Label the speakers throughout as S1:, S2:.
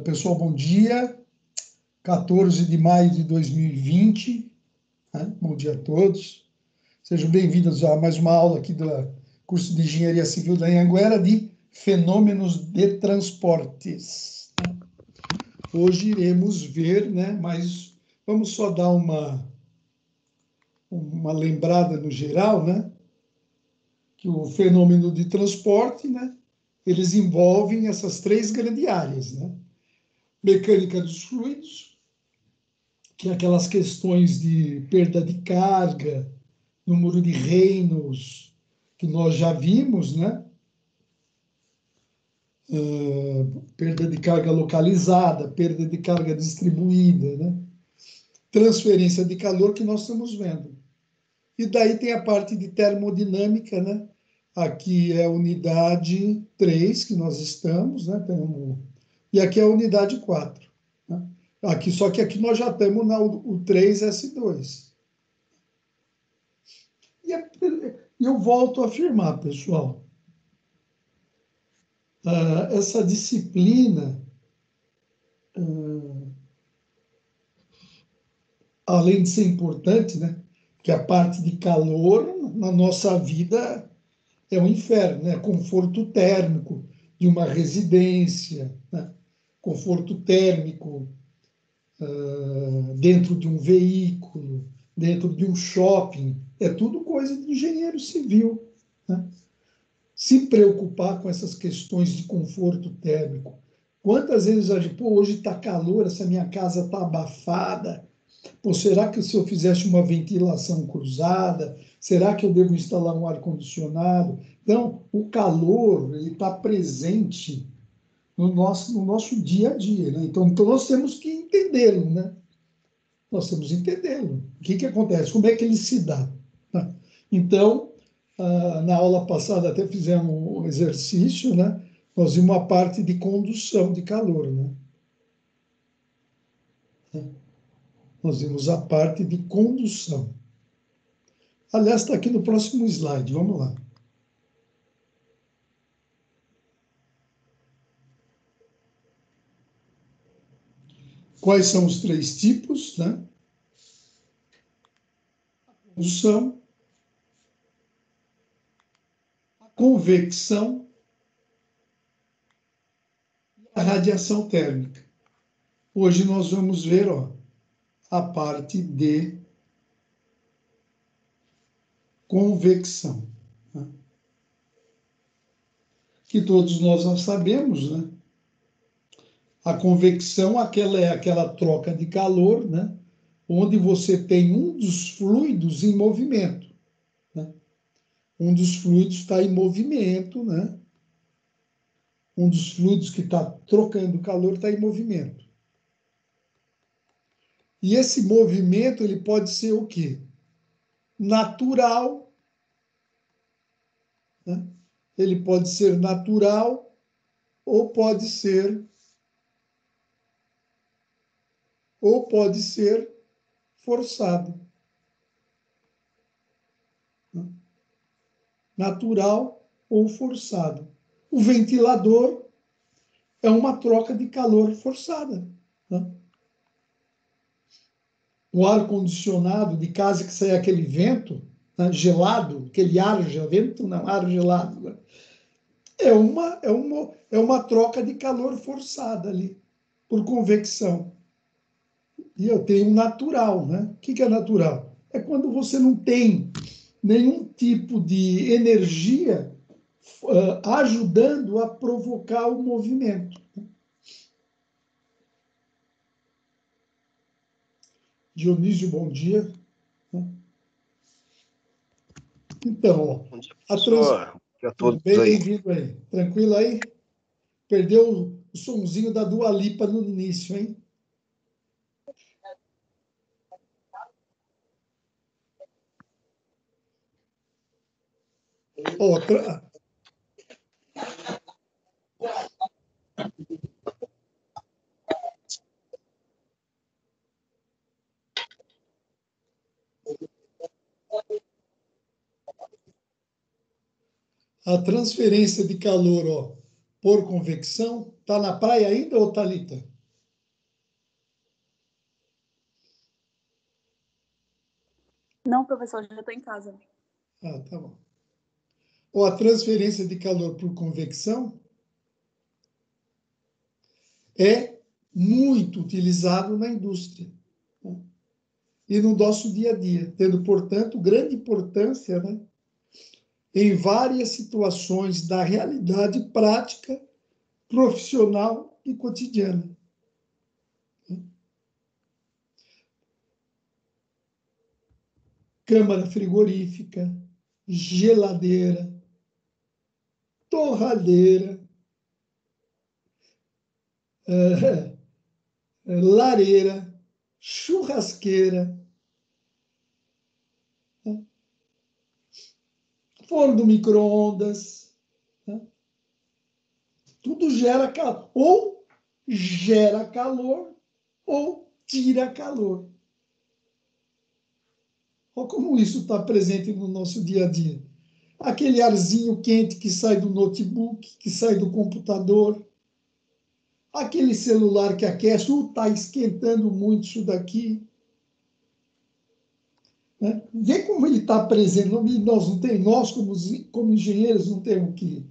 S1: Pessoal, bom dia. 14 de maio de 2020. Né? Bom dia a todos. Sejam bem-vindos a mais uma aula aqui do curso de Engenharia Civil da Anhanguera de Fenômenos de Transportes. Hoje iremos ver, né, mas vamos só dar uma lembrada no geral, né, que o fenômeno de transporte, né, eles envolvem essas três grandes áreas, né? Mecânica dos fluidos, que é aquelas questões de perda de carga, número de reinos, que nós já vimos, né? Perda de carga localizada, perda de carga distribuída, né? Transferência de calor que nós estamos vendo. E daí tem a parte de termodinâmica, né? Aqui é a unidade 3 que nós estamos, né? E aqui é a unidade 4. Né? Aqui, só que aqui nós já estamos no 3S2. E eu volto a afirmar, pessoal, essa disciplina, além de ser importante, né? Que a parte de calor na nossa vida é um inferno, né? Conforto térmico de uma residência, né? Conforto térmico dentro de um veículo, dentro de um shopping, é tudo coisa de engenheiro civil, né? Se preocupar com essas questões de conforto térmico. Quantas vezes a gente, pô, hoje está calor, essa minha casa está abafada, pô, será que se eu fizesse uma ventilação cruzada, será que eu devo instalar um ar-condicionado? Então, o calor está presente no nosso dia a dia, né? Então, nós temos que entendê-lo, né? Nós temos que entendê-lo. O que acontece? Como é que ele se dá? Né? Então, na aula passada até fizemos um exercício, né? Nós vimos a parte de condução de calor, né? Nós vimos a parte de condução. Aliás, está aqui no próximo slide, vamos lá. Quais são os três tipos, né? A condução, a convecção e a radiação térmica. Hoje nós vamos ver, ó, a parte de convecção, né? Que todos nós já sabemos, né? A convecção, é aquela troca de calor, né? Onde você tem um dos fluidos em movimento, né? Um dos fluidos está em movimento, né? Um dos fluidos que está trocando calor está em movimento. E esse movimento ele pode ser o quê? Natural, né? Ele pode ser natural ou pode ser forçado. Né? Natural ou forçado. O ventilador é uma troca de calor forçada. Né? O ar-condicionado de casa que sai aquele vento, né, gelado, aquele ar gelado, vento não, ar gelado, né? É uma troca de calor forçada ali, por convecção. E eu tenho um natural, né? O que é natural? É quando você não tem nenhum tipo de energia ajudando a provocar o movimento. Dionísio, bom dia. Então,
S2: bom dia,
S1: ó,
S2: professor. Bom dia a
S1: tudo
S2: todos
S1: bem?
S2: aí.
S1: Bem-vindo aí. Tranquilo aí? Perdeu o sonzinho da Dua Lipa no início, hein? Outra. A transferência de calor, ó. por convecção. Está na praia ainda, ô Thalita?
S2: Não, professor, já estou em casa.
S1: Ah, tá bom. Ou a transferência de calor por convecção é muito utilizado na indústria, né? E no nosso dia a dia, tendo, portanto, grande importância, né, em várias situações da realidade prática, profissional e cotidiana. Câmara frigorífica, geladeira, torradeira, lareira, churrasqueira, né, forno micro-ondas, né, tudo gera calor, ou gera calor, ou tira calor. Olha como isso está presente no nosso dia a dia. Aquele arzinho quente que sai do notebook, que sai do computador, aquele celular que aquece, está esquentando muito isso daqui. Né? Vê como ele está presente. Nós como engenheiros, não temos que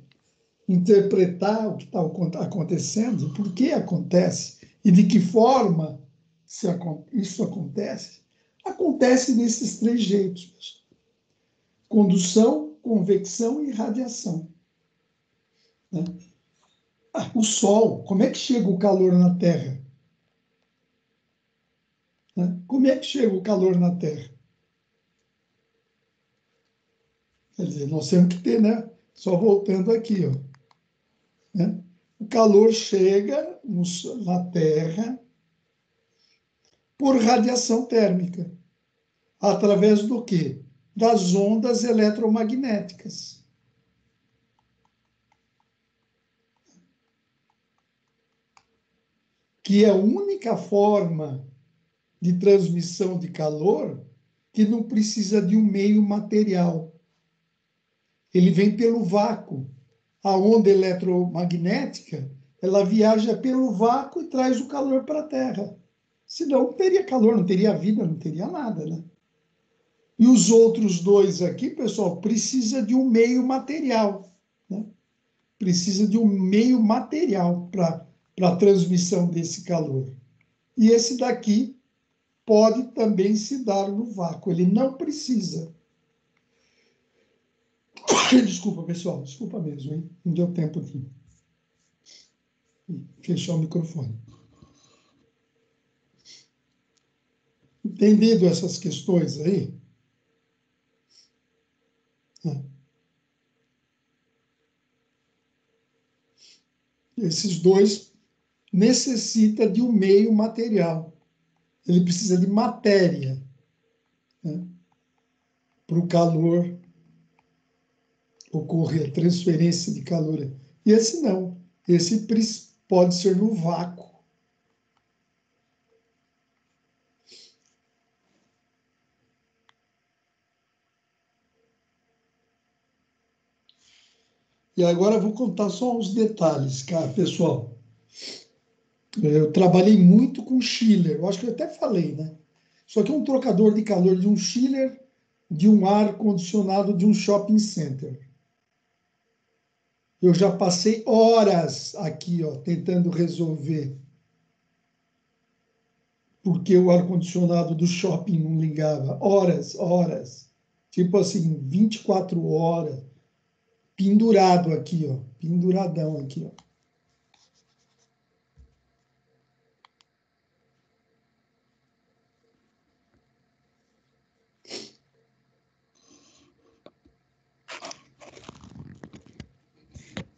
S1: interpretar o que está acontecendo, por que acontece e de que forma isso acontece. Acontece desses três jeitos: condução, convecção e radiação. Né? O Sol, como é que chega o calor na Terra? Né? Como é que chega o calor na Terra? Quer dizer, nós temos que ter, né? Só voltando aqui, ó. Né? O calor chega na Terra por radiação térmica. Através do quê? Das ondas eletromagnéticas. Que é a única forma de transmissão de calor que não precisa de um meio material. Ele vem pelo vácuo. A onda eletromagnética, ela viaja pelo vácuo e traz o calor para a Terra. Senão não teria calor, não teria vida, não teria nada, né? E os outros dois aqui, pessoal, precisa de um meio material, né? Precisa de um meio material para a transmissão desse calor. E esse daqui pode também se dar no vácuo, ele não precisa. Desculpa, pessoal, desculpa mesmo, hein? Não deu tempo de fechar o microfone. Entendido essas questões aí? Esses dois necessitam de um meio material. Ele precisa de matéria, né, para o calor ocorrer, a transferência de calor. E esse não. Esse pode ser no vácuo. E agora eu vou contar só uns detalhes, cara, pessoal. Eu trabalhei muito com chiller, eu acho que eu até falei, né? Só que é um trocador de calor de um chiller, de um ar-condicionado de um shopping center. Eu já passei horas aqui, ó, tentando resolver porque o ar-condicionado do shopping não ligava. Horas, horas. Tipo assim, 24 horas. Pendurado aqui, ó. Penduradão aqui, ó.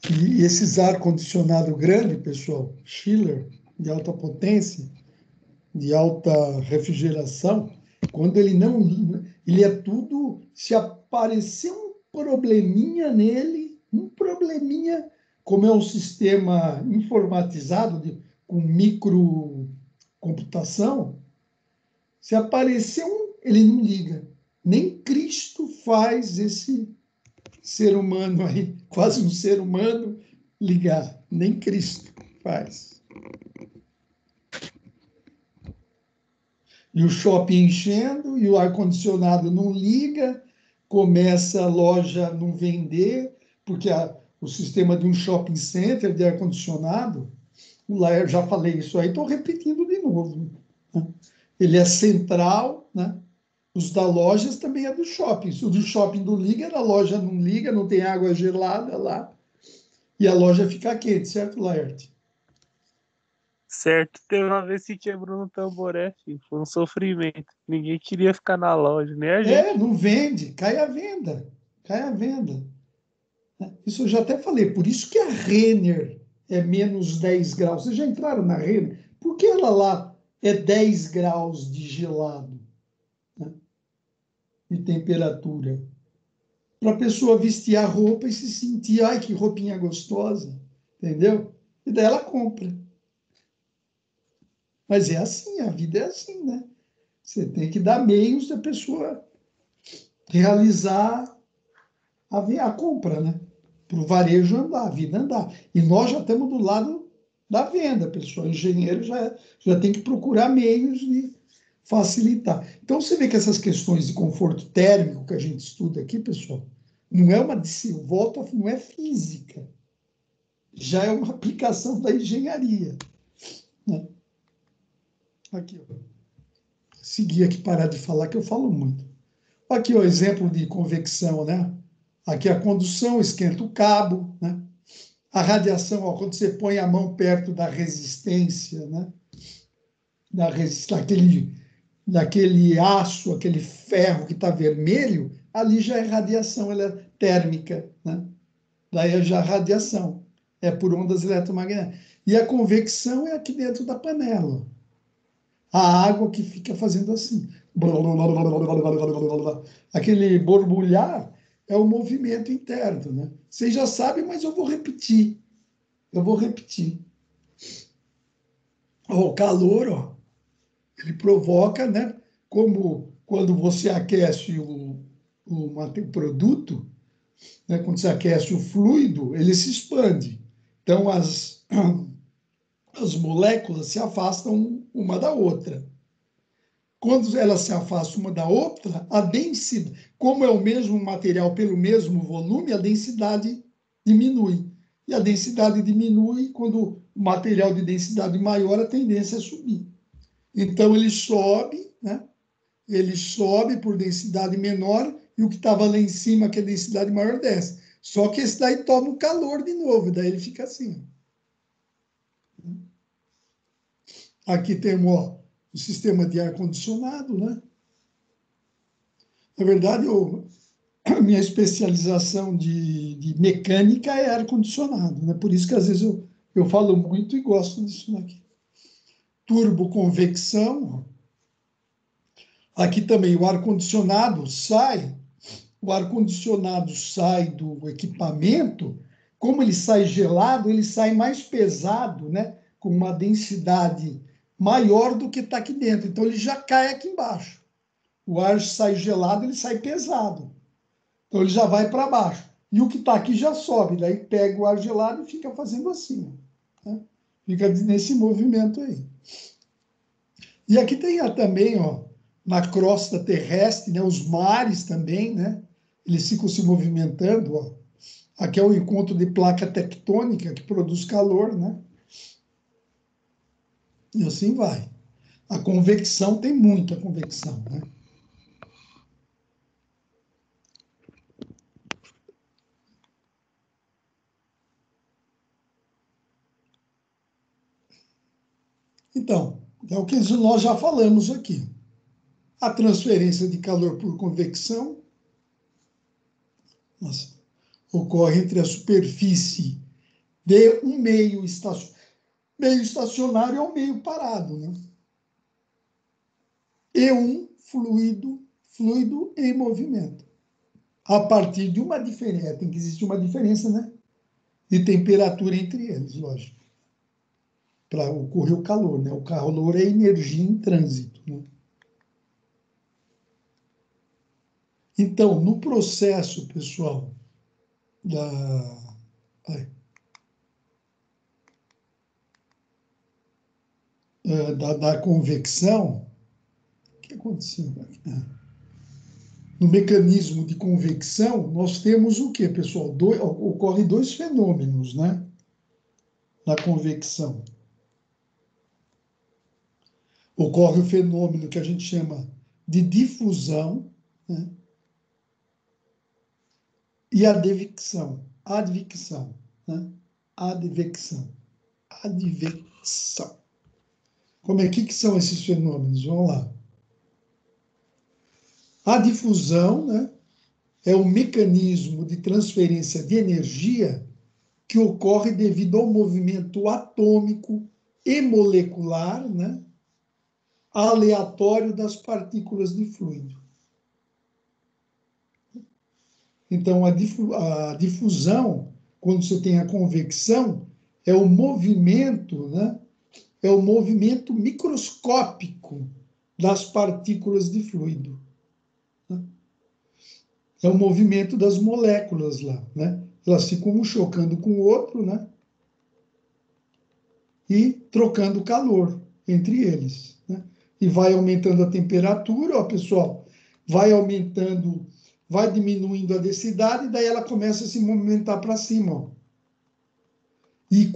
S1: E esses ar-condicionado grande, pessoal, chiller, de alta potência, de alta refrigeração, quando ele não... Ele é tudo... Se aparecer um probleminha nele, um probleminha, como é um sistema informatizado, com microcomputação, se aparecer um... Ele não liga. Nem Cristo faz esse ser humano aí, quase um ser humano, ligar, nem Cristo faz. E o shopping enchendo, e o ar-condicionado não liga, começa a loja não vender, porque o sistema de um shopping center de ar-condicionado, lá eu já falei isso aí, estou repetindo de novo. Né? Ele é central, né? Os da lojas também é do shopping. Se o do shopping não liga, a loja não liga, não tem água gelada lá, e a loja fica quente, certo, Laerte?
S3: Certo, teve uma vez que quebrou no tamboré, filho. Foi um sofrimento. Ninguém queria ficar na loja, nem a
S1: É,
S3: gente.
S1: não vende, cai a venda, cai a venda. Isso eu já até falei, por isso que a Renner é menos 10 graus. Vocês já entraram na Renner? Por que ela lá é 10 graus de gelado, né, de temperatura? Para a pessoa vestir a roupa e se sentir, ai, que roupinha gostosa, entendeu? E daí ela compra. Mas é assim, a vida é assim, né? Você tem que dar meios da pessoa realizar a compra, né? Para o varejo andar, a vida andar. E nós já estamos do lado da venda, pessoal. O engenheiro já tem que procurar meios de facilitar. Então, você vê que essas questões de conforto térmico que a gente estuda aqui, pessoal, não é uma, volto, não é física, já é uma aplicação da engenharia. Né? Aqui, ó. Seguir aqui, parar de falar, que eu falo muito. Aqui, o exemplo de convecção, né? Aqui a condução, esquenta o cabo, né? A radiação, ó, quando você põe a mão perto da resistência, né? Daquele aço, aquele ferro que está vermelho, ali já é radiação, ela é térmica, né? Daí é já radiação, é por ondas eletromagnéticas. E a convecção é aqui dentro da panela. A água que fica fazendo assim. Aquele borbulhar é o movimento interno, né? Vocês já sabem, mas eu vou repetir. Eu vou repetir. O calor, ó, ele provoca, né? Como quando você aquece o produto, né? Quando você aquece o fluido, ele se expande. Então, as moléculas se afastam uma da outra. Quando elas se afastam uma da outra, a densidade, como é o mesmo material pelo mesmo volume, a densidade diminui. E a densidade diminui quando o material de densidade maior, a tendência é subir. Então, ele sobe, né? Ele sobe por densidade menor e o que estava lá em cima, que é densidade maior, desce. Só que esse daí toma o calor de novo, daí ele fica assim. Aqui temos ó, o sistema de ar-condicionado, né? Na verdade, a minha especialização de mecânica é ar-condicionado, né? Por isso que às vezes eu falo muito e gosto disso daqui. Turboconvecção. Aqui também o ar-condicionado sai do equipamento, como ele sai gelado, ele sai mais pesado, né? Com uma densidade maior do que está aqui dentro. Então ele já cai aqui embaixo. O ar sai gelado, ele sai pesado. Então ele já vai para baixo. E o que está aqui já sobe, daí pega o ar gelado e fica fazendo assim. Né? Fica nesse movimento aí. E aqui tem também, ó, na crosta terrestre, né, os mares também, né? Eles ficam se movimentando, ó. Aqui é o encontro de placa tectônica que produz calor, né? E assim vai. A convecção tem muita convecção, né? Então, é o que nós já falamos aqui. A transferência de calor por convecção ocorre entre a superfície de um meio estacionário ao meio parado, né? E um fluido em movimento. A partir de uma diferença, tem que existir uma diferença, né? De temperatura entre eles, lógico, para ocorrer o calor, né? O calor é energia em trânsito, né? Então, no processo, pessoal, da... da convecção, o que aconteceu aqui? No mecanismo de convecção, nós temos o quê, pessoal? Ocorre dois fenômenos, né? Na convecção. Ocorre o fenômeno que a gente chama de difusão, né? E a advecção. Advecção, né? Advecção. Advecção. Como é que são esses fenômenos? Vamos lá. A difusão, né, é um mecanismo de transferência de energia que ocorre devido ao movimento atômico e molecular, né, aleatório das partículas de fluido. Então, a difusão, quando você tem a convecção, é o movimento, né, é o movimento microscópico das partículas de fluido. É o movimento das moléculas lá, né? Elas ficam um chocando com o outro, né? E trocando calor entre eles, né? E vai aumentando a temperatura, ó, pessoal, vai aumentando, vai diminuindo a densidade, daí ela começa a se movimentar para cima, ó. E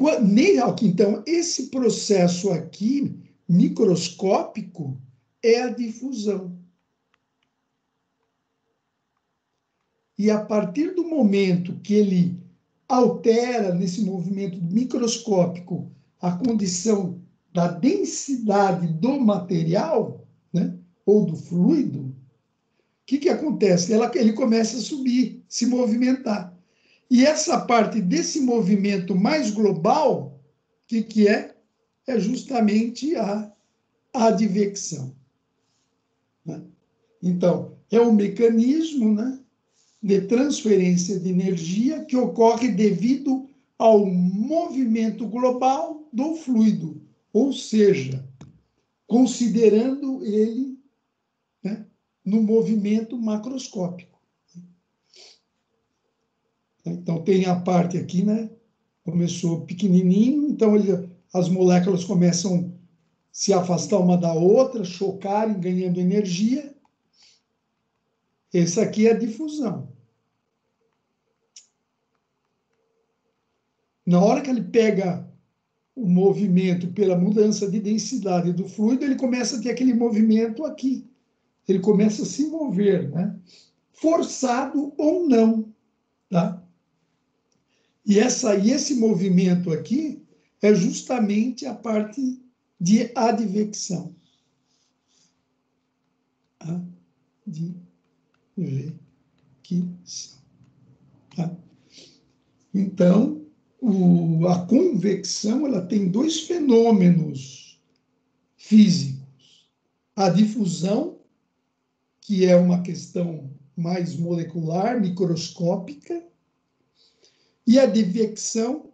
S1: então, esse processo aqui, microscópico, é a difusão. E a partir do momento que ele altera nesse movimento microscópico a condição da densidade do material, né, ou do fluido, o que acontece? Ele começa a subir, se movimentar. E essa parte desse movimento mais global, o que é? É justamente a advecção, né? Então, é um mecanismo, né, de transferência de energia que ocorre devido ao movimento global do fluido, ou seja, considerando ele, né, no movimento macroscópico. Então, tem a parte aqui, né? Começou pequenininho, então as moléculas começam a se afastar uma da outra, chocarem, ganhando energia. Essa aqui é a difusão. Na hora que ele pega o movimento pela mudança de densidade do fluido, ele começa a ter aquele movimento aqui. Ele começa a se mover, né? Forçado ou não, tá? E esse movimento aqui é justamente a parte de advecção. Advecção. Tá? Então, a convecção ela tem dois fenômenos físicos. A difusão, que é uma questão mais molecular, microscópica, e a advecção,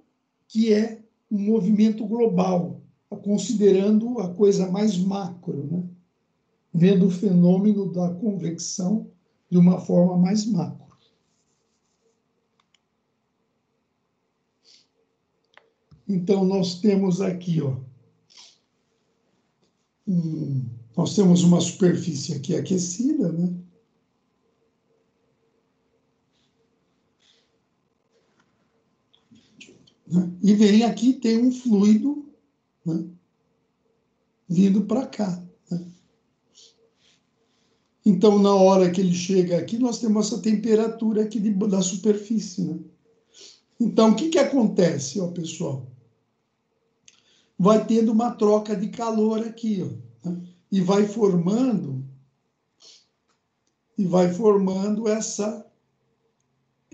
S1: que é um movimento global, considerando a coisa mais macro, né? Vendo o fenômeno da convecção de uma forma mais macro. Então, nós temos aqui, ó, nós temos uma superfície aqui aquecida, né? E vem aqui, tem um fluido, né, vindo para cá, né? Então, na hora que ele chega aqui, nós temos essa temperatura aqui da superfície, né? Então, o que acontece, ó, pessoal? Vai tendo uma troca de calor aqui, ó, né? E vai formando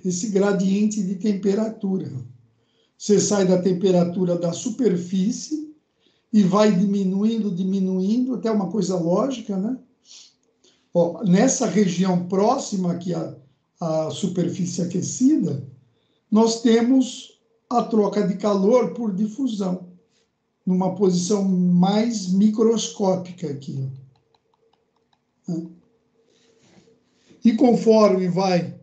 S1: esse gradiente de temperatura. Você sai da temperatura da superfície e vai diminuindo, até uma coisa lógica, né? Ó, nessa região próxima aqui à superfície aquecida, nós temos a troca de calor por difusão, numa posição mais microscópica aqui, ó. E conforme vai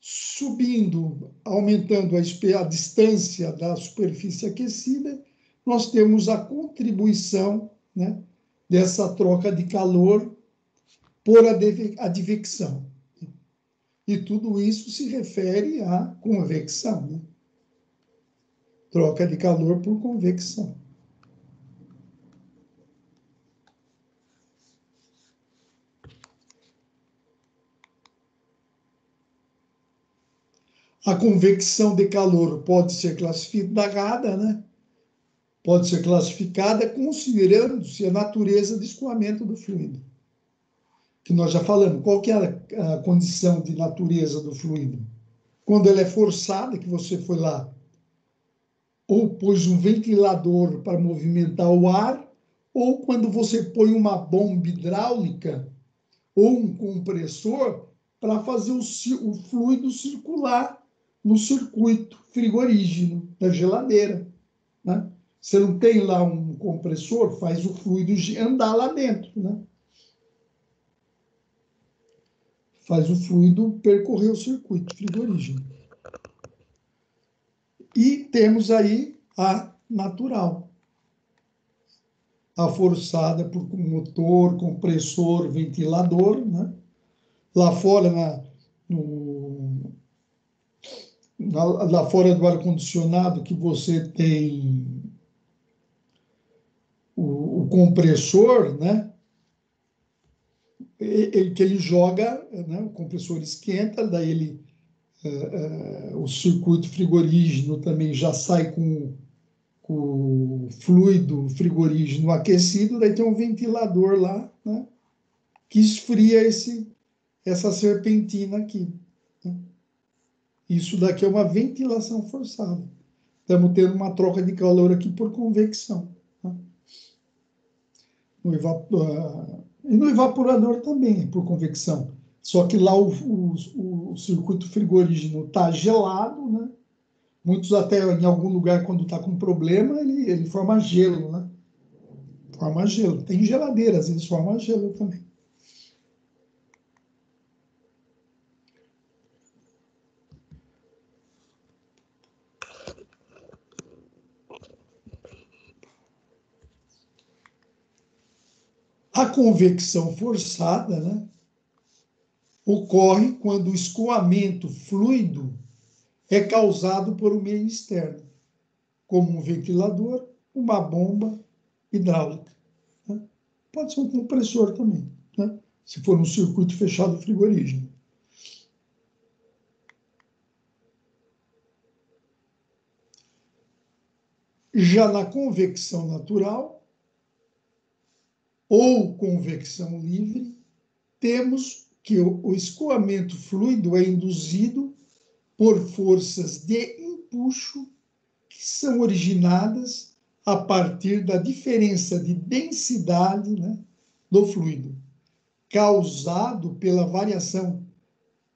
S1: subindo, aumentando a distância da superfície aquecida, nós temos a contribuição né, dessa troca de calor por advecção. E tudo isso se refere à convecção, né? Troca de calor por convecção. A convecção de calor pode ser classificada, né? Pode ser classificada considerando-se a natureza de escoamento do fluido. Que nós já falamos, qual que é a condição de natureza do fluido? Quando ela é forçada, que você foi lá, ou pôs um ventilador para movimentar o ar, ou quando você põe uma bomba hidráulica ou um compressor para fazer o fluido circular no circuito frigorígeno da geladeira, né? Você não tem lá um compressor, faz o fluido andar lá dentro, né? Faz o fluido percorrer o circuito frigorígeno. E temos aí a natural, a forçada por motor, compressor, ventilador, né? Lá fora, lá fora do ar-condicionado, que você tem o compressor, né? Que ele joga, né? O compressor esquenta, daí o circuito frigorígeno também já sai com o fluido frigorígeno aquecido, daí tem um ventilador lá, né? Que esfria essa serpentina aqui, né? Isso daqui é uma ventilação forçada. Estamos tendo uma troca de calor aqui por convecção, né? E no evaporador também, por convecção. Só que lá o circuito frigorígeno está gelado, né? Muitos até em algum lugar, quando está com problema, ele forma gelo, né? Forma gelo. Tem geladeiras, eles formam gelo também. A convecção forçada, né, ocorre quando o escoamento fluido é causado por um meio externo, como um ventilador, uma bomba hidráulica, né? Pode ser um compressor também, né, se for um circuito fechado frigorígeno. Já na convecção natural ou convecção livre, temos que o escoamento fluido é induzido por forças de empuxo que são originadas a partir da diferença de densidade, né, do fluido, causado pela variação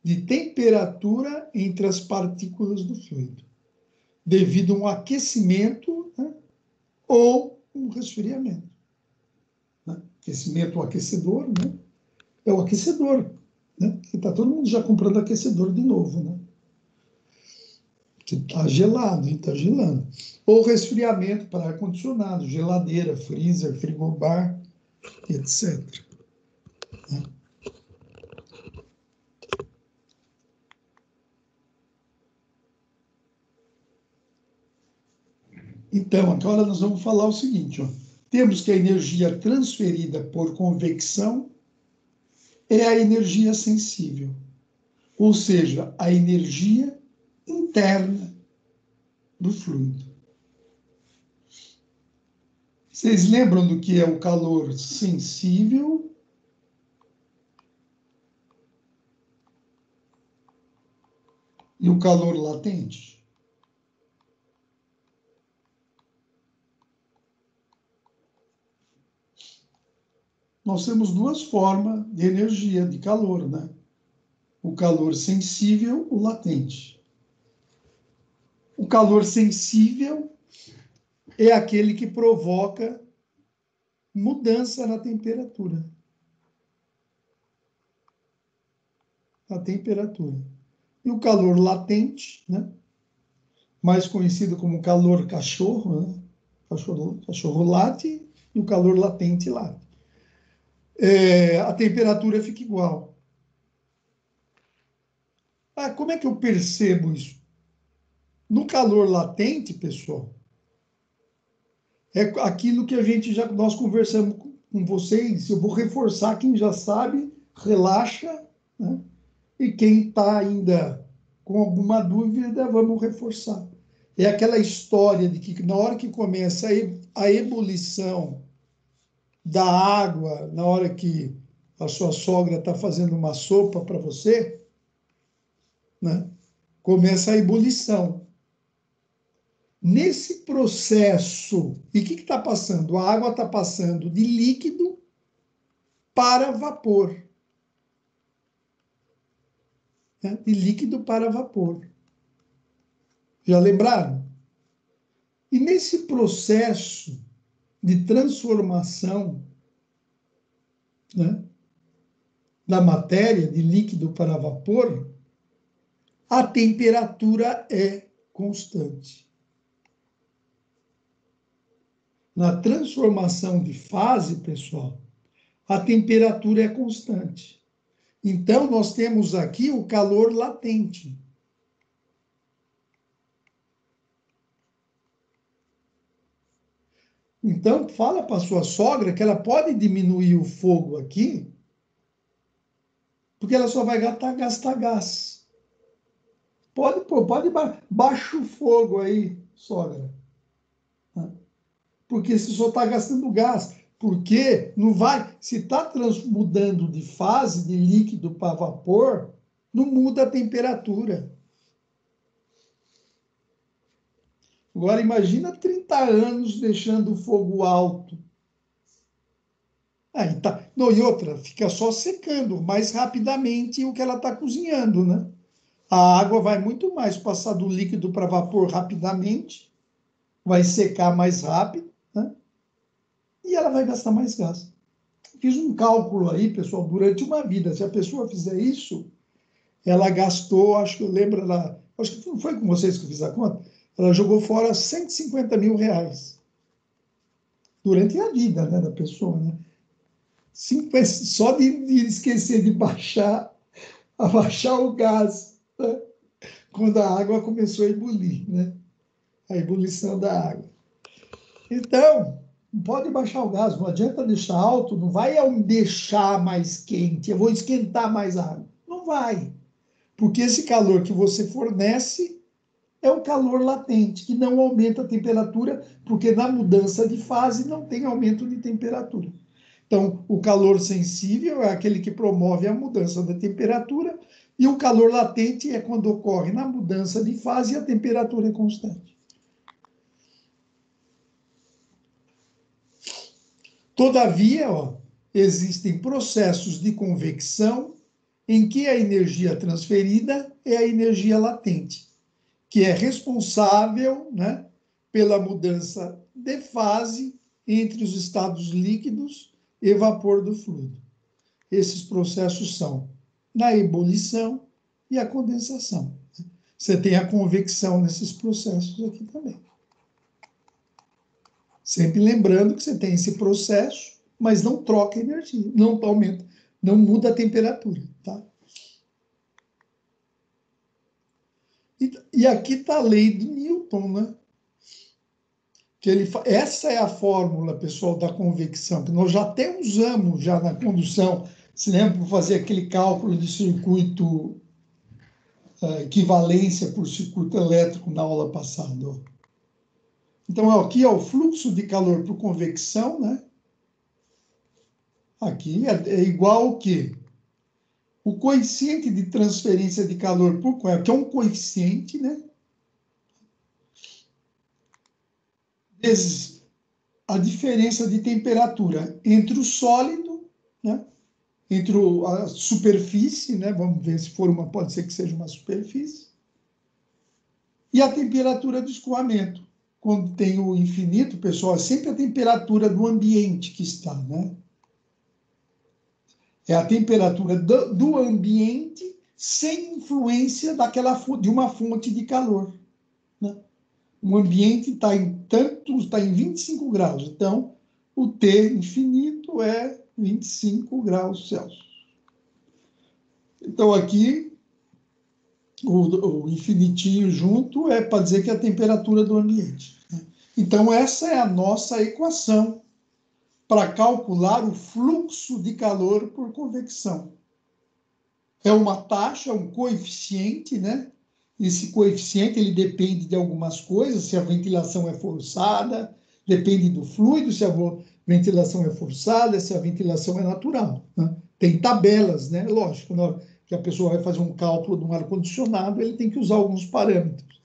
S1: de temperatura entre as partículas do fluido, devido a um aquecimento, né, ou um resfriamento. Né? Aquecimento ou aquecedor, né? É o aquecedor, né? Que está todo mundo já comprando aquecedor de novo, né? Que está gelado, está gelando. Ou resfriamento para ar-condicionado, geladeira, freezer, frigobar, etc. Né? Então, agora nós vamos falar o seguinte, ó. Temos que a energia transferida por convecção é a energia sensível, ou seja, a energia interna do fluido. Vocês lembram do que é o calor sensível? E o calor latente? Nós temos duas formas de energia, de calor, né? O calor sensível, o latente. O calor sensível é aquele que provoca mudança na temperatura. A temperatura. E o calor latente, né? Mais conhecido como calor cachorro, né? Cachorro late e o calor latente lá. A temperatura fica igual. Como é que eu percebo isso? No calor latente, pessoal, é aquilo que nós conversamos com vocês. Eu vou reforçar, quem já sabe, relaxa, né? E quem está ainda com alguma dúvida, vamos reforçar. É aquela história de que na hora que começa a ebulição da água, na hora que a sua sogra está fazendo uma sopa para você, né? Começa a ebulição. Nesse processo, e o que está passando? A água está passando de líquido para vapor. Né? De líquido para vapor. Já lembraram? E nesse processo de transformação, né, da matéria, de líquido para vapor, a temperatura é constante. Na transformação de fase, pessoal, a temperatura é constante. Então, nós temos aqui o calor latente. Então, fala para sua sogra que ela pode diminuir o fogo aqui, porque ela só vai gastar gás. Pode pôr, baixa o fogo aí, sogra. Porque se só está gastando gás. Porque não vai, se está mudando de fase, de líquido para vapor, não muda a temperatura. Agora, imagina 30 anos deixando o fogo alto. Aí tá. Não, e outra, fica só secando mais rapidamente o que ela está cozinhando, né? A água vai muito mais passar do líquido para vapor rapidamente, vai secar mais rápido, né? E ela vai gastar mais gás. Fiz um cálculo aí, pessoal, durante uma vida. Se a pessoa fizer isso, ela gastou, acho que eu lembro, acho que não foi com vocês que eu fiz a conta, ela jogou fora 150 mil reais durante a vida, né, da pessoa, né? Só de esquecer de abaixar o gás, né? Quando a água começou a ebulir, né? A ebulição da água. Então, não pode baixar o gás, não adianta deixar alto, não vai deixar mais quente, eu vou esquentar mais a água. Não vai, porque esse calor que você fornece é um calor latente, que não aumenta a temperatura, porque na mudança de fase não tem aumento de temperatura. Então, o calor sensível é aquele que promove a mudança da temperatura, e o calor latente é quando ocorre na mudança de fase e a temperatura é constante. Todavia, existem processos de convecção em que a energia transferida é a energia latente, que é responsável, né, pela mudança de fase entre os estados líquidos e vapor do fluido. Esses processos são na ebulição e a condensação. Você tem a convecção nesses processos aqui também. Sempre lembrando que você tem esse processo, mas não troca energia, não aumenta, não muda a temperatura, tá? E aqui está a lei de Newton, né? Essa é a fórmula, pessoal, da convecção, que nós já até usamos já na condução. Se lembra, para fazer aquele cálculo de circuito, equivalência por circuito elétrico na aula passada. Ó. Então, aqui é o fluxo de calor por convecção, né? Aqui é igual ao quê? O coeficiente de transferência de calor por que é um coeficiente, né? Vezes a diferença de temperatura entre o sólido, né? Entre a superfície, né? Vamos ver se for pode ser que seja uma superfície, e a temperatura do escoamento. Quando tem o infinito, pessoal, é sempre a temperatura do ambiente que está, né? É a temperatura do ambiente sem influência de uma fonte de calor. Né? O ambiente está em 25 graus. Então, o T infinito é 25 graus Celsius. Então, aqui, o infinitinho junto é para dizer que é a temperatura do ambiente. Então, essa é a nossa equação para calcular o fluxo de calor por convecção. É uma taxa, um coeficiente, né? Esse coeficiente ele depende de algumas coisas, se a ventilação é forçada, depende do fluido, se a ventilação é forçada, se a ventilação é natural. Né? Tem tabelas, né? Lógico, na hora que a pessoa vai fazer um cálculo de um ar-condicionado, ele tem que usar alguns parâmetros.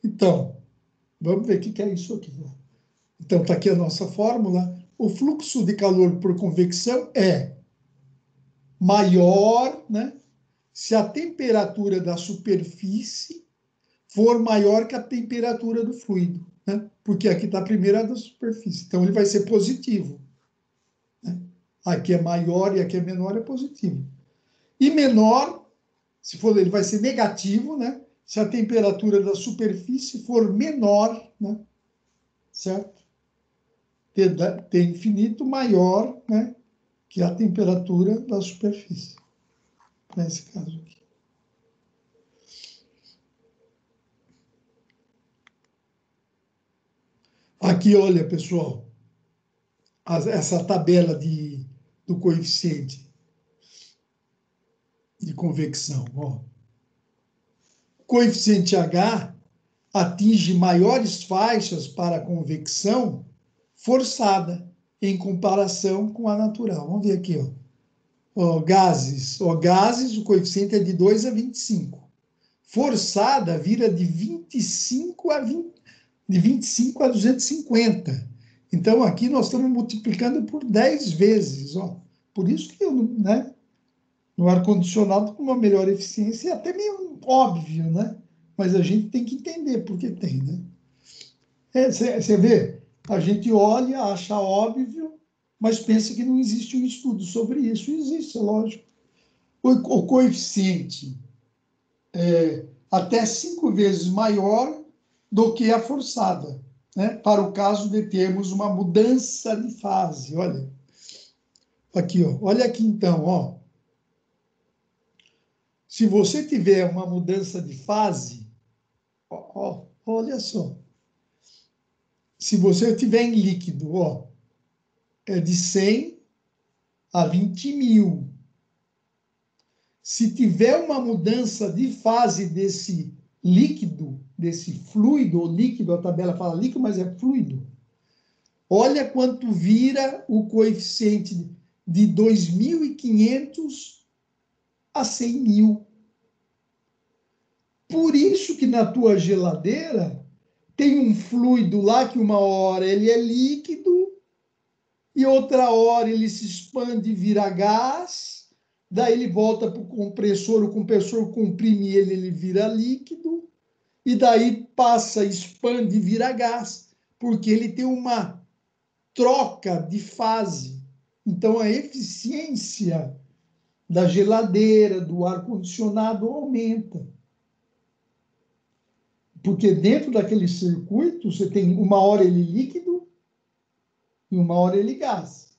S1: Então, vamos ver o que é isso aqui. Então, está aqui a nossa fórmula. O fluxo de calor por convecção é maior, né? Se a temperatura da superfície for maior que a temperatura do fluido, né? Porque aqui está a primeira da superfície. Então, ele vai ser positivo. Né? Aqui é maior e aqui é menor, é positivo. E menor, se for, ele vai ser negativo, né? Se a temperatura da superfície for menor, né? Certo? T infinito maior, né? Que a temperatura da superfície. Nesse caso aqui. Aqui, olha, pessoal, essa tabela do coeficiente de convecção. Ó. O coeficiente H atinge maiores faixas para a convecção forçada em comparação com a natural. Vamos ver aqui, ó. Ó, gases. Ó, gases, o coeficiente é de 2 a 25. Forçada vira de 25 a 250. Então, aqui nós estamos multiplicando por 10 vezes. Ó. Por isso que, né, no ar-condicionado, com uma melhor eficiência, é até meio óbvio, né? Mas a gente tem que entender por que tem, né? Você vê, a gente olha, acha óbvio, mas pensa que não existe um estudo sobre isso. Existe, é lógico. O coeficiente é até 5 vezes maior do que a forçada, né? Para o caso de termos uma mudança de fase. Olha, aqui, ó. Olha aqui então, ó. Se você tiver uma mudança de fase, ó, olha só. Se você tiver em líquido, ó, é de 100 a 20.000. Se tiver uma mudança de fase desse líquido, desse fluido ou líquido, a tabela fala líquido, mas é fluido. Olha quanto vira o coeficiente de 2.500 a 100.000. Por isso que na tua geladeira tem um fluido lá que uma hora ele é líquido e outra hora ele se expande e vira gás, daí ele volta para o compressor comprime ele, ele vira líquido, e daí passa, expande e vira gás, porque ele tem uma troca de fase. Então, a eficiência da geladeira, do ar-condicionado aumenta. Porque dentro daquele circuito, você tem uma hora ele líquido e uma hora ele gás.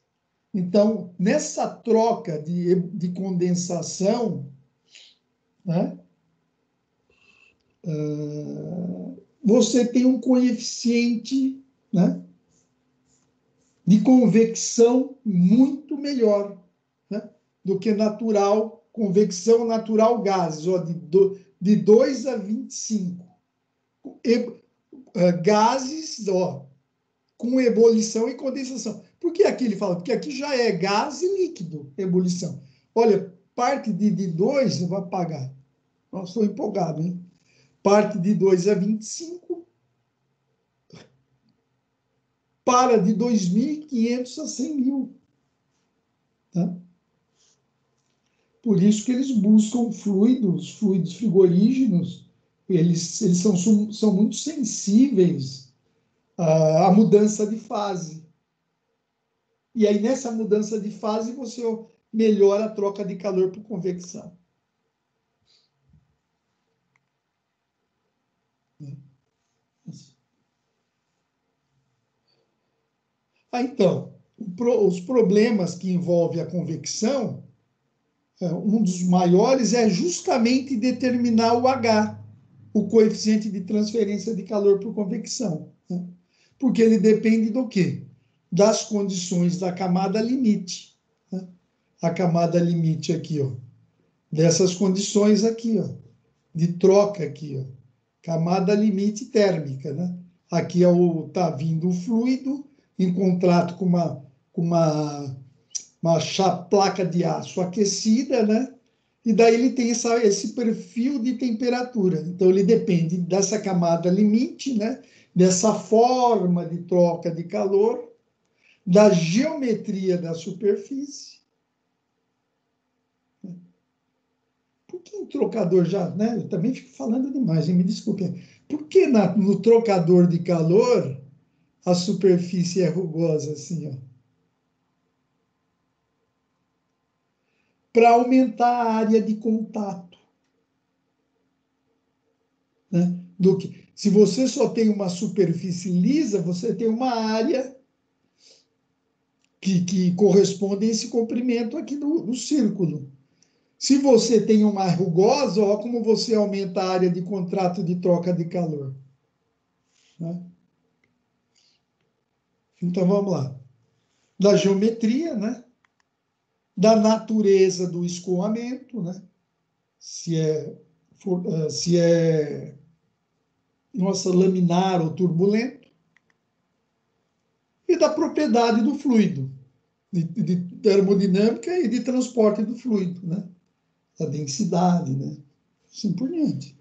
S1: Então, nessa troca de condensação, né, você tem um coeficiente, né, de convecção muito melhor, né, do que natural, convecção natural gases, ó, de 2 a 25. Gases, ó, com ebulição e condensação. Por que aqui ele fala? Porque aqui já é gás e líquido, ebulição. Olha, parte de 2, eu vou apagar. Nossa, estou empolgado, hein? Parte de 2 a 25, para de 2.500 a 100.000. Tá? Por isso que eles buscam fluidos frigorígenos, eles são muito sensíveis à mudança de fase. E aí, nessa mudança de fase, você melhora a troca de calor por convecção. Então, os problemas que envolvem a convecção, um dos maiores é justamente determinar o H, o coeficiente de transferência de calor por convecção, né? Porque ele depende do quê? Das condições da camada limite, né? A camada limite aqui, ó, dessas condições aqui, ó, de troca aqui, ó, camada limite térmica, né? Aqui tá vindo o fluido em contrato com uma placa de aço aquecida, né? E daí ele tem esse perfil de temperatura. Então, ele depende dessa camada limite, né? Dessa forma de troca de calor, da geometria da superfície. Por que um trocador já, né? Eu também fico falando demais, hein? Me desculpe. Por que no trocador de calor a superfície é rugosa assim, ó? Para aumentar a área de contato, né? Se você só tem uma superfície lisa, você tem uma área que corresponde a esse comprimento aqui do círculo. Se você tem uma rugosa, olha como você aumenta a área de contrato de troca de calor, né? Então, vamos lá. Da geometria, né? Da natureza do escoamento, né? Se é laminar ou turbulento, e da propriedade do fluido, de termodinâmica e de transporte do fluido, né? A densidade, né? Assim por diante.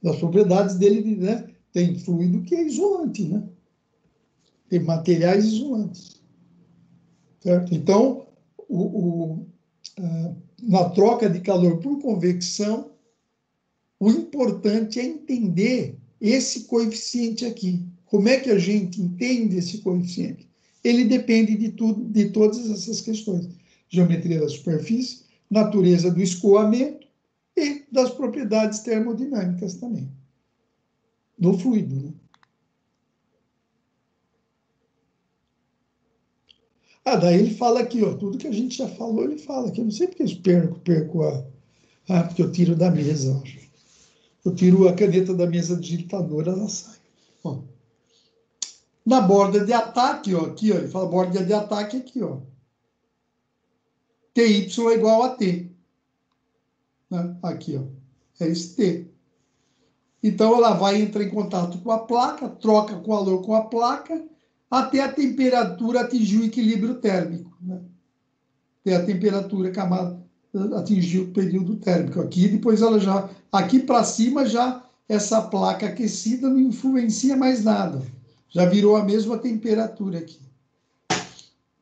S1: Das propriedades dele, né? Tem fluido que é isolante, né? Tem materiais isolantes, certo? Então, na troca de calor por convecção, o importante é entender esse coeficiente aqui. Como é que a gente entende esse coeficiente? Ele depende de tudo, de todas essas questões. Geometria da superfície, natureza do escoamento e das propriedades termodinâmicas também, do fluido, né? Daí ele fala aqui, ó, tudo que a gente já falou, ele fala aqui. Eu não sei porque eu perco porque eu tiro da mesa, acho. Eu tiro a caneta da mesa digitadora, ela sai. Ó. Na borda de ataque, ó, aqui, ó, ele fala borda de ataque aqui, ó. TY é igual a T. Né? Aqui, ó. É esse T. Então, ela vai entrar em contato com a placa, troca calor com a placa, até a temperatura atingir o equilíbrio térmico, né? Até a temperatura atingir o período térmico. Aqui, depois ela já... Aqui para cima, já essa placa aquecida não influencia mais nada. Já virou a mesma temperatura aqui.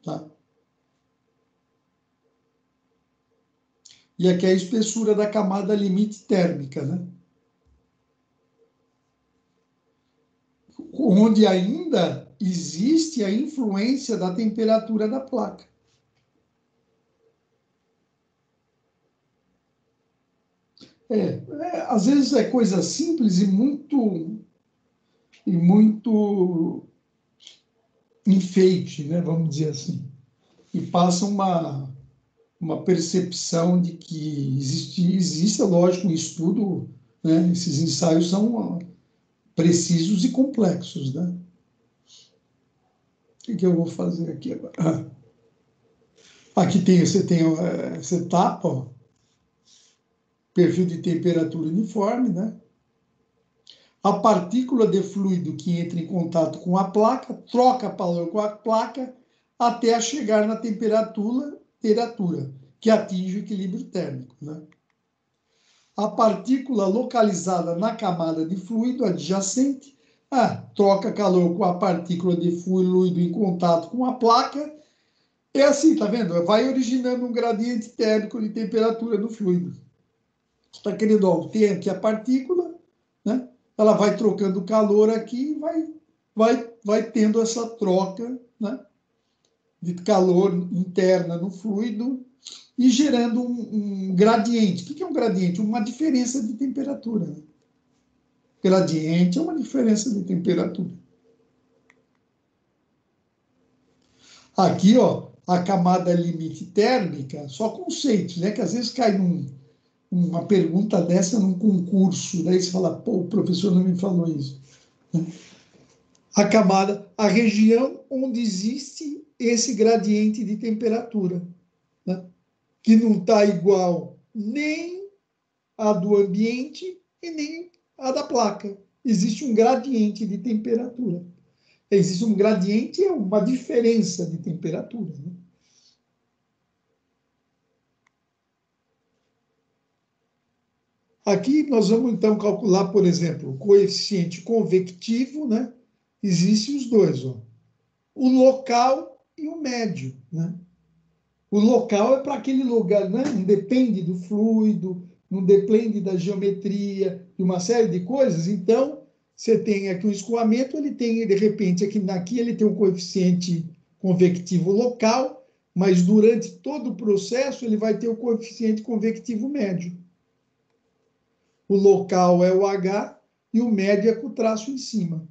S1: Tá? E aqui é a espessura da camada limite térmica, né? Onde ainda existe a influência da temperatura da placa. Às vezes é coisa simples e muito enfeite, né? Vamos dizer assim. E passa uma percepção de que existe, lógico, um estudo, né? Esses ensaios são precisos e complexos, né? O que eu vou fazer aqui agora? Aqui você tapa, ó, perfil de temperatura uniforme, né? A partícula de fluido que entra em contato com a placa, troca calor com a placa até chegar na temperatura que atinge o equilíbrio térmico, né? A partícula localizada na camada de fluido adjacente, troca calor com a partícula de fluido em contato com a placa. É assim, tá vendo? Vai originando um gradiente térmico de temperatura do fluido. Tá querendo, ó, tem aqui a partícula, né? Ela vai trocando calor aqui e vai tendo essa troca, né, de calor interna no fluido e gerando um gradiente. O que é um gradiente? Uma diferença de temperatura. Gradiente é uma diferença de temperatura. Aqui, ó, a camada limite térmica, só conceitos, né? Que às vezes cai uma pergunta dessa num concurso, daí você fala, pô, o professor não me falou isso. A camada, a região onde existe esse gradiente de temperatura, né? Que não está igual nem a do ambiente e nem a da placa. Existe um gradiente de temperatura. Existe um gradiente, é uma diferença de temperatura, né? Aqui nós vamos então calcular, por exemplo, o coeficiente convectivo, né? Existem os dois, ó. O local e o médio, né? O local é para aquele lugar, né? Não depende do fluido, não depende da geometria, de uma série de coisas. Então, você tem aqui o escoamento, ele tem, de repente, aqui ele tem um coeficiente convectivo local, mas durante todo o processo ele vai ter o coeficiente convectivo médio. O local é o H e o médio é com o traço em cima.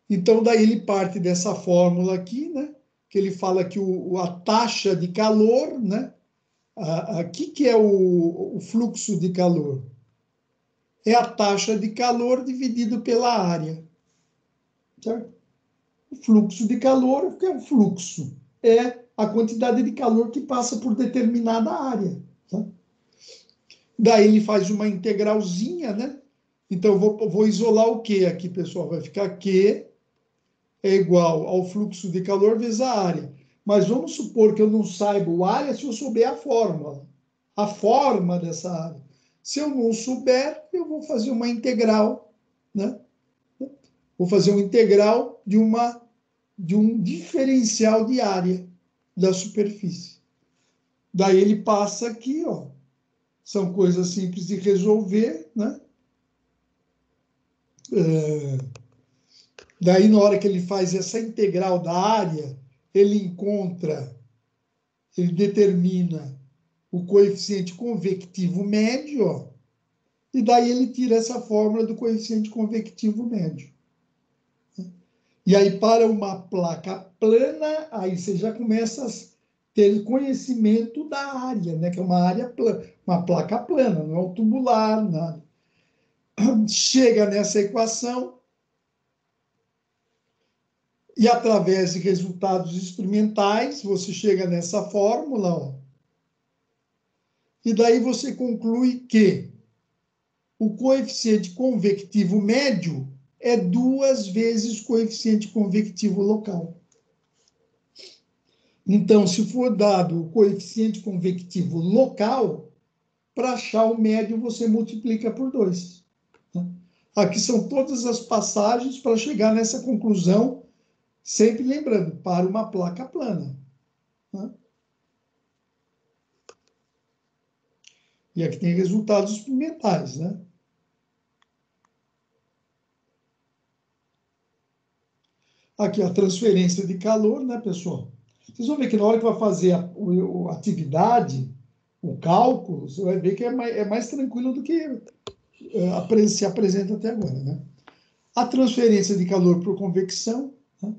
S1: Então, daí ele parte dessa fórmula aqui, né? Que ele fala que a taxa de calor, né? Aqui que é o fluxo de calor. É a taxa de calor dividido pela área. Certo? O fluxo de calor, o que é o fluxo? É a quantidade de calor que passa por determinada área. Tá? Daí ele faz uma integralzinha, né? Então, eu vou isolar o Q aqui, pessoal. Vai ficar Q é igual ao fluxo de calor vezes a área. Mas vamos supor que eu não saiba a área se eu souber a fórmula. A forma dessa área. Se eu não souber, eu vou fazer uma integral, né? Vou fazer uma integral de um diferencial de área da superfície. Daí ele passa aqui, ó. São coisas simples de resolver, né? Daí, na hora que ele faz essa integral da área, ele determina o coeficiente convectivo médio, ó, e daí ele tira essa fórmula do coeficiente convectivo médio. E aí, para uma placa plana, aí você já começa a ter conhecimento da área, né? Que é uma área plana, uma placa plana, não é um tubular, nada. Chega nessa equação e, através de resultados experimentais, você chega nessa fórmula, ó, e daí você conclui que o coeficiente convectivo médio é 2 vezes o coeficiente convectivo local. Então, se for dado o coeficiente convectivo local, para achar o médio, você multiplica por 2. Aqui são todas as passagens para chegar nessa conclusão, sempre lembrando, para uma placa plana. E aqui tem resultados experimentais, né? Aqui a transferência de calor, né, pessoal? Vocês vão ver que na hora que vai fazer a atividade, o cálculo, você vai ver que é mais tranquilo do que se apresenta até agora, né? A transferência de calor por convecção, né,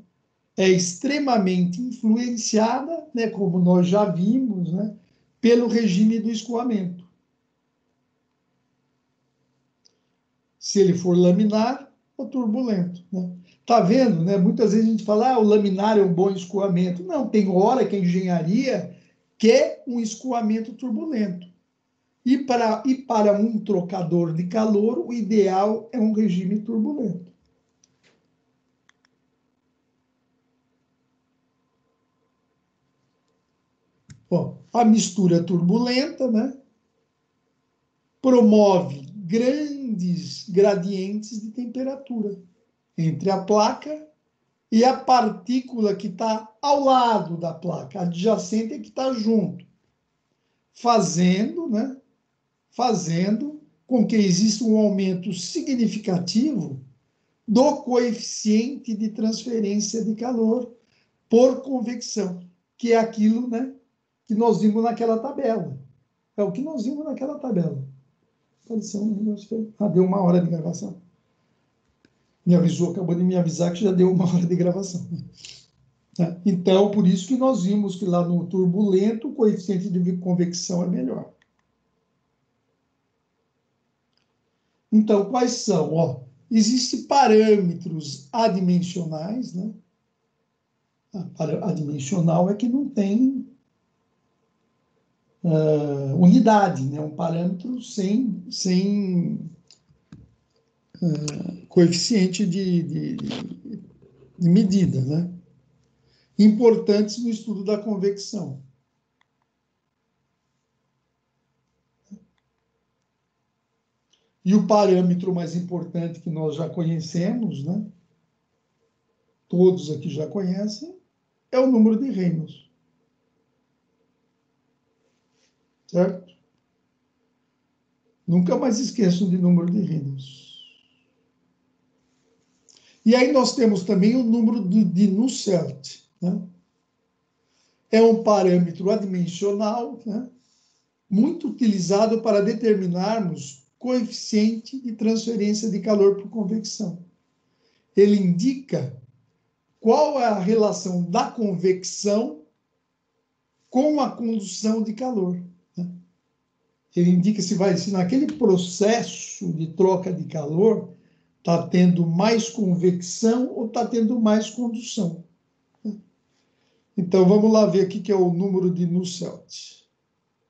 S1: é extremamente influenciada, né, como nós já vimos, né, pelo regime do escoamento. Se ele for laminar ou turbulento, né? Tá vendo, né? Muitas vezes a gente fala, o laminar é um bom escoamento. Não, tem hora que a engenharia quer um escoamento turbulento. E para um trocador de calor, o ideal é um regime turbulento. Ó, a mistura turbulenta, né, promove grandes gradientes de temperatura entre a placa e a partícula que está ao lado da placa, adjacente é que está junto, fazendo com que exista um aumento significativo do coeficiente de transferência de calor por convecção, que é aquilo, né, que nós vimos naquela tabela. É o que nós vimos naquela tabela. Deu 1 hora de gravação. acabou de me avisar que já deu 1 hora de gravação. Tá? Então, por isso que nós vimos que lá no turbulento o coeficiente de convecção é melhor. Então, quais são? Ó, existem parâmetros adimensionais, né? Adimensional é que não tem unidade, né? Um parâmetro sem coeficiente de medida, né? Importantes no estudo da convecção. E o parâmetro mais importante que nós já conhecemos, né? Todos aqui já conhecem, é o número de Reynolds. Certo? Nunca mais esqueçam de número de Reynolds. E aí nós temos também o número de Nusselt, né? É um parâmetro adimensional, né? Muito utilizado para determinarmos coeficiente de transferência de calor por convecção. Ele indica qual é a relação da convecção com a condução de calor. Né? Ele indica se naquele processo de troca de calor está tendo mais convecção ou está tendo mais condução. Então, vamos lá ver aqui que é o número de Nusselt.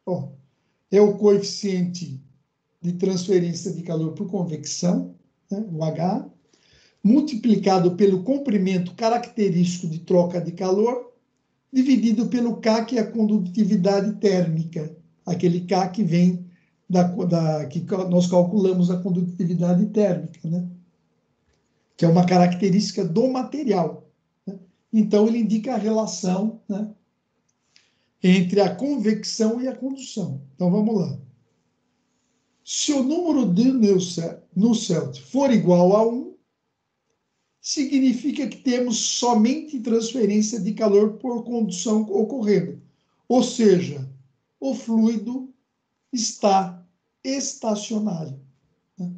S1: Ó, é o coeficiente de transferência de calor por convecção, né, o H, multiplicado pelo comprimento característico de troca de calor, dividido pelo K, que é a condutividade térmica, aquele K que vem que nós calculamos a condutividade térmica, né? Que é uma característica do material. Né? Então, ele indica a relação, né, entre a convecção e a condução. Então, vamos lá. Se o número de Nusselt for igual a 1, significa que temos somente transferência de calor por condução ocorrendo. Ou seja, o fluido está estacionário. Né?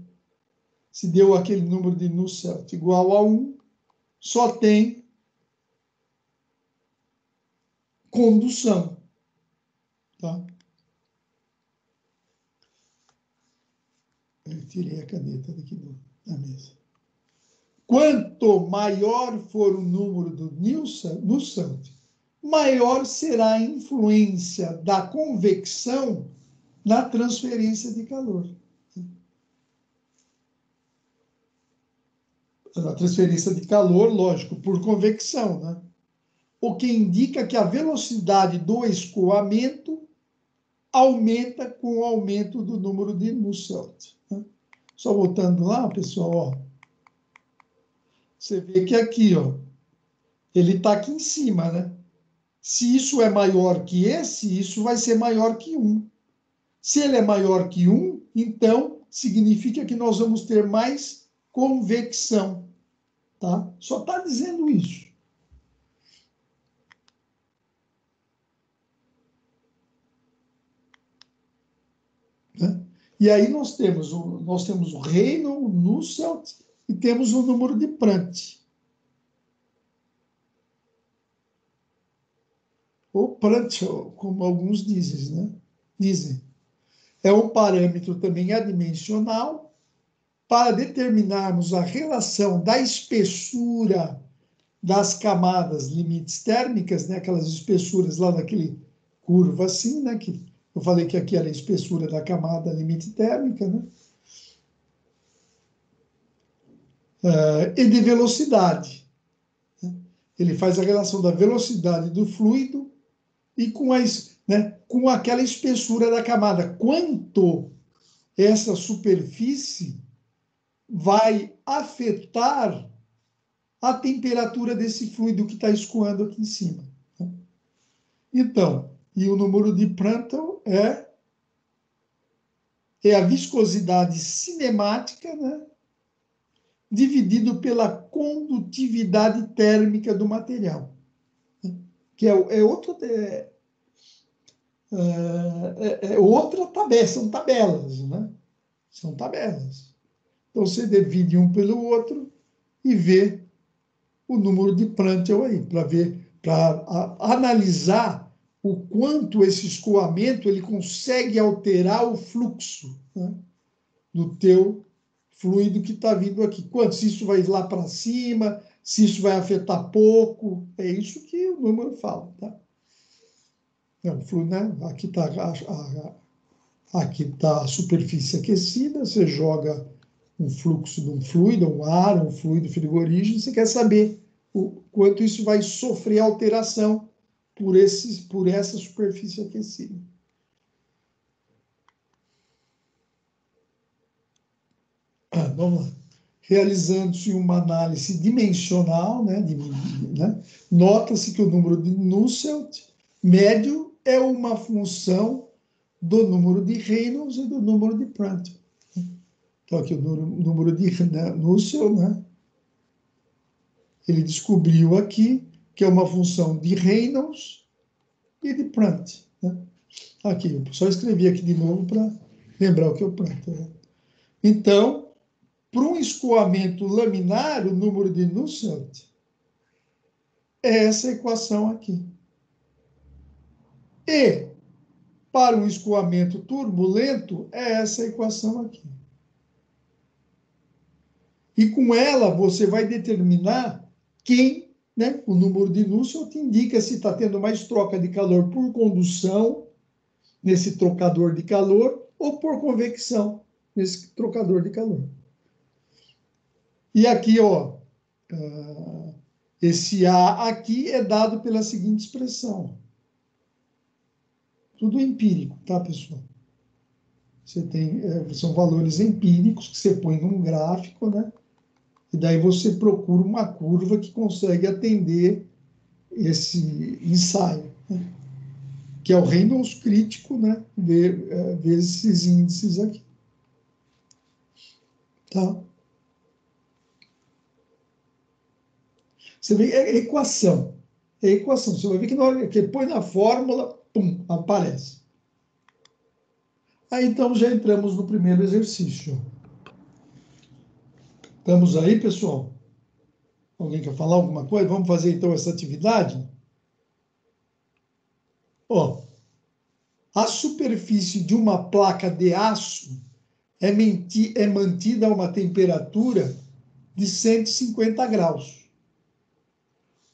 S1: Se deu aquele número de Nusselt igual a 1, só tem condução. Tá? Eu tirei a caneta daqui da mesa. Quanto maior for o número do Nusselt, maior será a influência da convecção na transferência de calor. A transferência de calor, lógico, por convecção, né? O que indica que a velocidade do escoamento aumenta com o aumento do número de Nusselt. Né? Só voltando lá, pessoal, ó, você vê que aqui, ó, ele está aqui em cima, né? Se isso é maior que esse, isso vai ser maior que 1. Se ele é maior que 1, então significa que nós vamos ter mais convecção. Tá? Só está dizendo isso. Né? E aí nós temos o Reynolds, o Nusselt e temos o número de Prandtl. Ou Prandtl, como alguns dizem. É um parâmetro também adimensional para determinarmos a relação da espessura das camadas limites térmicas, né, aquelas espessuras lá naquele curva assim, né, que eu falei que aqui era a espessura da camada limite térmica, né, e de velocidade. Né? Ele faz a relação da velocidade do fluido e com aquela espessura da camada. Quanto essa superfície vai afetar a temperatura desse fluido que está escoando aqui em cima. Então, e o número de Prandtl é a viscosidade cinemática, né, dividido pela condutividade térmica do material. Que outra tabela, são tabelas, né? São tabelas. Então, você divide um pelo outro, e ver o número de Prandtl aí, para analisar o quanto esse escoamento ele consegue alterar o fluxo, né, do teu fluido que está vindo aqui. Quanto? Se isso vai lá para cima, se isso vai afetar pouco, é isso que o número fala, tá? Não, fluido, né? Aqui tá a superfície aquecida, você joga um fluxo de um fluido, um ar, um fluido frigorígeno, você quer saber o quanto isso vai sofrer alteração por essa superfície aquecida. Vamos lá. Realizando-se uma análise dimensional, né, nota-se que o número de Nusselt médio é uma função do número de Reynolds e do número de Prandtl. Então, aqui o número de Nusselt, né, ele descobriu aqui que é uma função de Reynolds e de Prandtl. Né? Aqui, eu só escrevi aqui de novo para lembrar o que é o Prandtl. Né? Então, para um escoamento laminar, o número de Nusselt é essa equação aqui. E para um escoamento turbulento, é essa equação aqui. E com ela, você vai determinar quem, né, o número de Nusselt indica se está tendo mais troca de calor por condução, nesse trocador de calor, ou por convecção, nesse trocador de calor. E aqui, ó, esse A aqui é dado pela seguinte expressão. Tudo empírico, tá, pessoal? Você tem, são valores empíricos que você põe num gráfico, né? E daí você procura uma curva que consegue atender esse ensaio, né? Que é o Reynolds crítico, né? Vezes esses índices aqui. Tá? Você vê, é equação. É equação. Você vai ver que na hora que põe na fórmula, pum, aparece. Aí, então, já entramos no primeiro exercício. Estamos aí, pessoal? Alguém quer falar alguma coisa? Vamos fazer, então, essa atividade? Ó, a superfície de uma placa de aço é mantida a uma temperatura de 150 graus.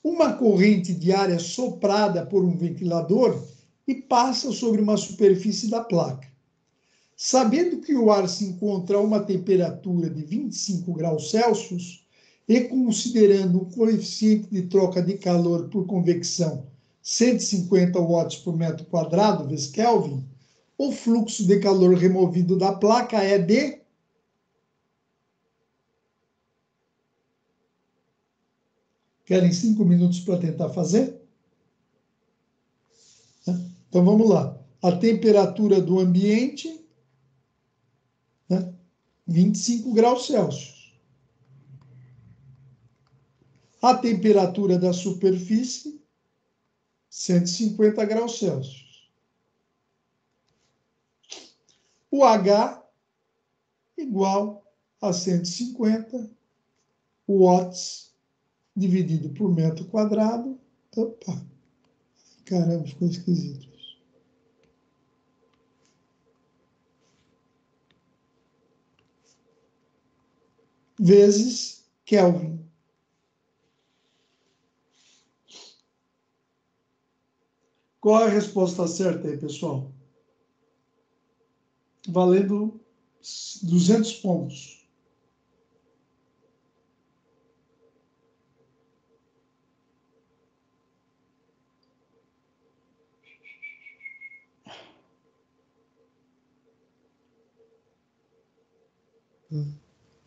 S1: Uma corrente de ar é soprada por um ventilador e passa sobre uma superfície da placa. Sabendo que o ar se encontra a uma temperatura de 25 graus Celsius e considerando um coeficiente de troca de calor por convecção 150 watts por metro quadrado vezes Kelvin, o fluxo de calor removido da placa é de... Querem 5 minutos para tentar fazer? Então, vamos lá. A temperatura do ambiente, né? 25 graus Celsius. A temperatura da superfície, 150 graus Celsius. O H igual a 150 watts dividido por metro quadrado. Opa, caramba, ficou esquisito. Vezes Kelvin. Qual é a resposta certa aí, pessoal? Valendo 200 pontos.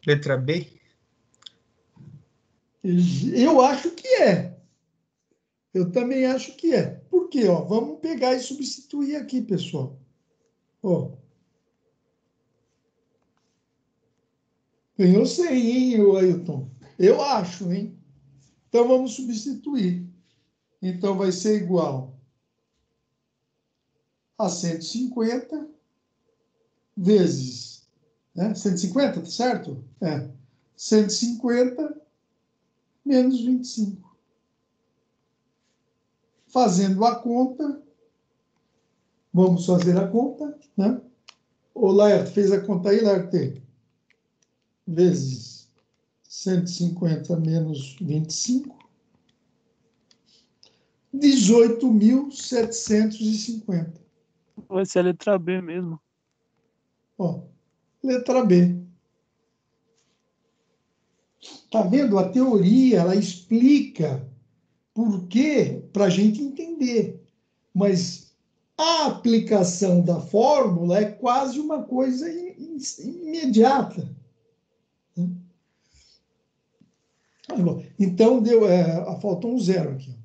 S4: Letra B?
S1: Eu acho que é. Eu também acho que é. Por quê? Ó, vamos pegar e substituir aqui, pessoal. Ó. Ganhou 100, hein, Ailton? Eu acho, hein? Então, vamos substituir. Então, vai ser igual a 150 vezes... Né? 150, tá certo? É. 150 menos 25. Fazendo a conta, vamos fazer a conta, né? O Laerte, fez a conta aí, Laerte? Vezes 150 menos 25, 18.750.
S3: Vai ser a letra B mesmo.
S1: Ó, letra B. Tá vendo? A teoria, ela explica por quê, para a gente entender. Mas a aplicação da fórmula é quase uma coisa imediata. Então, deu, faltou um zero aqui.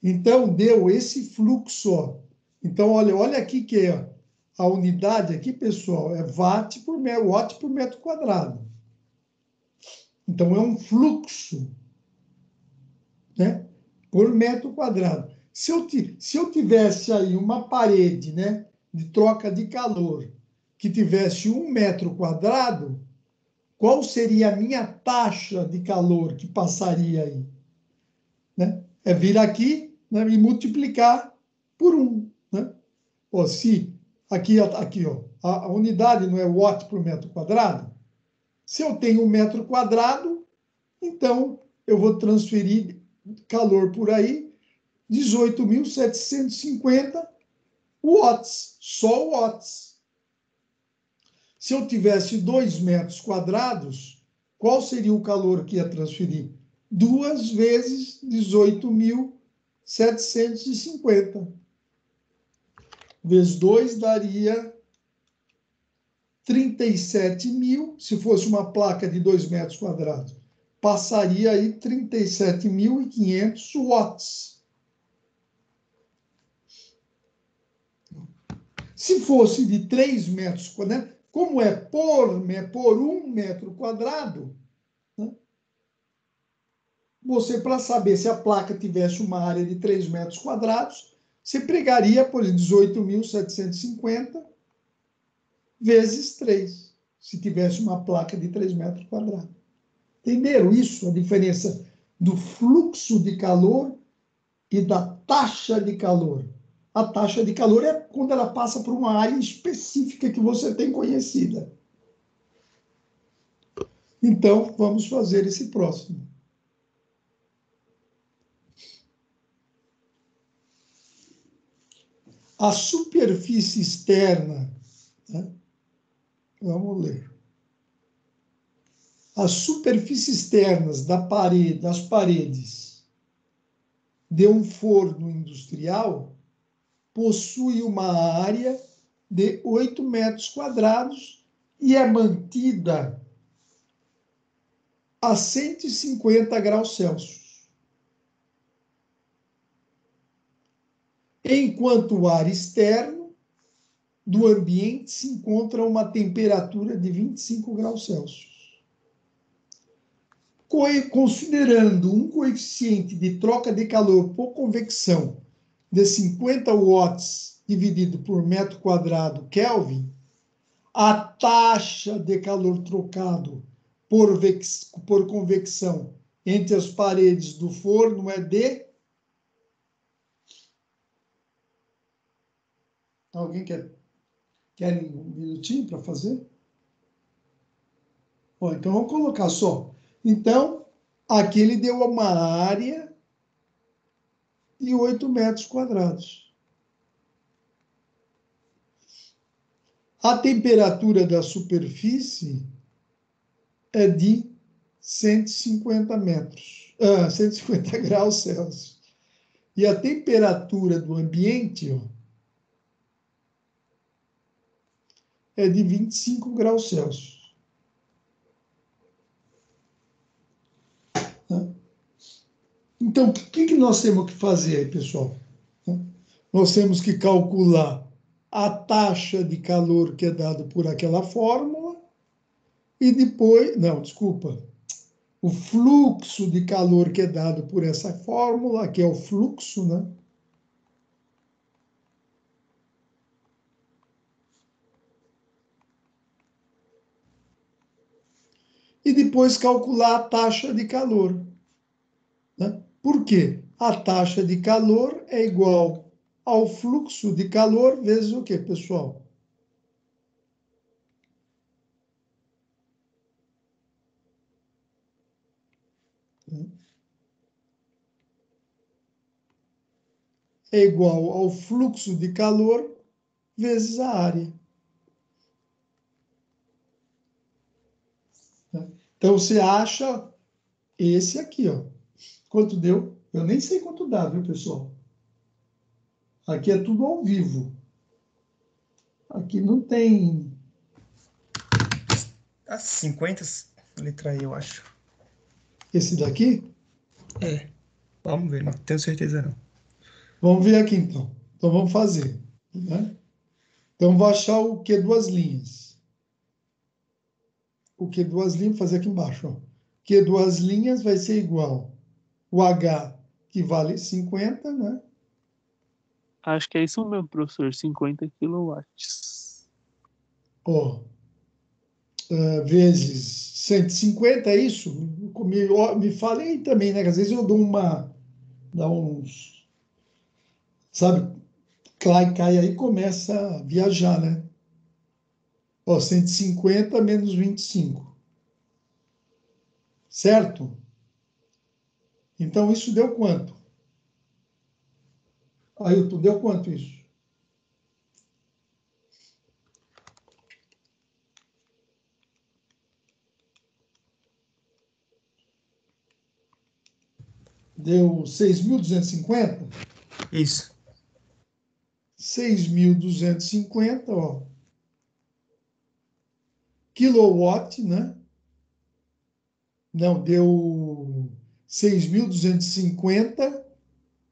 S1: Então, deu esse fluxo. Ó. Então, olha aqui que é a unidade aqui, pessoal, é watt por metro quadrado. Então, é um fluxo, né, por metro quadrado. Se eu tivesse aí uma parede, né, de troca de calor que tivesse 1 metro quadrado, qual seria a minha taxa de calor que passaria aí? Né? É vir aqui, né, e multiplicar por 1. Né? Ó, se aqui ó, a unidade não é watt por metro quadrado, se eu tenho 1 metro quadrado, então eu vou transferir calor por aí, 18.750 watts, só watts. Se eu tivesse 2 metros quadrados, qual seria o calor que ia transferir? 2 vezes 18.750. Vezes 2 daria 37.000, se fosse uma placa de 2 metros quadrados. Passaria aí 37.500 watts. Se fosse de 3 metros quadrados, como é por 1 metro quadrado, né? Você, para saber se a placa tivesse uma área de 3 metros quadrados, você pregaria, por exemplo, 18.750 vezes 3, se tivesse uma placa de 3 metros quadrados. Entenderam isso? A diferença do fluxo de calor e da taxa de calor. A taxa de calor é quando ela passa por uma área específica que você tem conhecida. Então, vamos fazer esse próximo. A superfície externa, né? Vamos ler. As superfícies externas das paredes de um forno industrial possui uma área de 8 metros quadrados e é mantida a 150 graus Celsius. Enquanto o ar externo do ambiente se encontra a uma temperatura de 25 graus Celsius. Considerando um coeficiente de troca de calor por convecção de 50 watts dividido por metro quadrado Kelvin, a taxa de calor trocado por convecção entre as paredes do forno é de... Alguém quer um minutinho para fazer? Bom, então vamos colocar só. Então, aqui ele deu uma área de 8 metros quadrados. A temperatura da superfície é de 150 150 graus Celsius. E a temperatura do ambiente, ó, é de 25 graus Celsius. Então, o que nós temos que fazer aí, pessoal? Nós temos que calcular a taxa de calor que é dado por aquela fórmula e depois... Não, desculpa. O fluxo de calor que é dado por essa fórmula, que é o fluxo, né? E depois calcular a taxa de calor. né? Por quê? A taxa de calor é igual ao fluxo de calor vezes o quê, pessoal? É igual ao fluxo de calor vezes a área. Então, você acha esse aqui, ó. Quanto deu? Eu nem sei quanto dá, viu, pessoal? Aqui é tudo ao vivo. Aqui não tem...
S4: As 50, letra E, eu acho.
S1: Esse daqui?
S4: É. Vamos ver, não tenho certeza não.
S1: Vamos ver aqui, então. Então, vamos fazer, né? Então, vou achar o Q duas linhas. O Q duas linhas, vou fazer aqui embaixo, ó. Q duas linhas vai ser igual o H, que vale 50, né?
S3: Acho que é isso mesmo, professor. 50 quilowatts.
S1: Ó, vezes 150, é isso? Me falei também, né? Que às vezes eu dou dá uns, sabe, cai aí começa a viajar, né? Ó, 150 menos 25, certo? Então, isso deu quanto? Ailton, deu quanto isso? Deu 6.250?
S4: Isso.
S1: 6.250, ó. Kilowatt, né? Não, deu 6.250